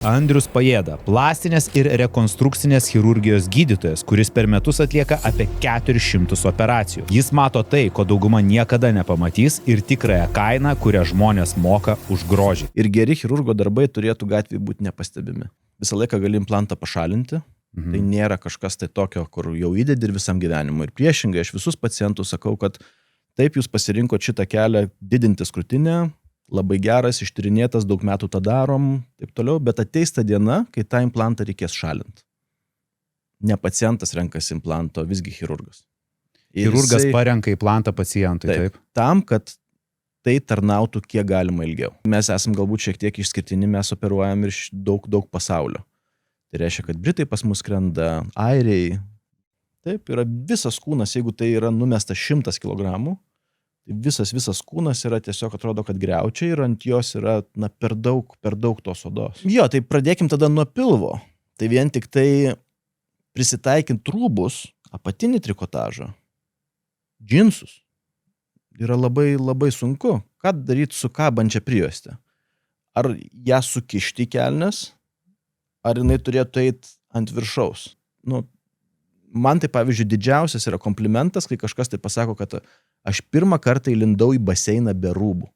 Andrius Pajėda – plastinės ir rekonstrukcinės chirurgijos gydytojas, kuris per metus atlieka apie 400 operacijų. Jis mato tai, ko dauguma niekada nepamatys ir tikrąją kainą, kurią žmonės moka už grožį. Ir geri chirurgo darbai turėtų gatvėje būti nepastebimi. Visą laiką gali implantą pašalinti. Tai nėra kažkas tai tokio, kur jau įdedi ir visam gyvenimui. Ir priešingai, aš visus pacientus sakau, kad taip jūs pasirinkot šitą kelią didinti krūtinę, labai geras, ištyrinėtas, daug metų tą darom, taip toliau, bet ateis ta diena, kai tą implantą reikės šalinti. Ne pacientas renkasi implanto, visgi chirurgas. Chirurgas parenka implantą pacientui, taip? Tam, kad tai tarnautų kiek galima ilgiau. Mes esam galbūt šiek tiek išskirtini, mes operuojam ir daug pasaulio. Tai reiškia, kad Britai pas mus skrenda, airiai. Taip, yra visas kūnas, jeigu tai yra numesta 100 kilogramų, visas kūnas yra tiesiog atrodo, kad griaučia ir ant jos yra per daug tos odos. Jo, tai pradėkim tada nuo pilvo. Tai vien tik tai prisitaikint rūbus, apatinį trikotažą, džinsus yra labai sunku. Ką daryti su kabančia prijuoste? Ar ją sukišti į kelnes, ar jinai turėtų eiti ant viršaus? Man tai, pavyzdžiui, didžiausias yra komplimentas, kai kažkas tai pasako, kad aš pirmą kartą įlindau į baseiną be rūbų.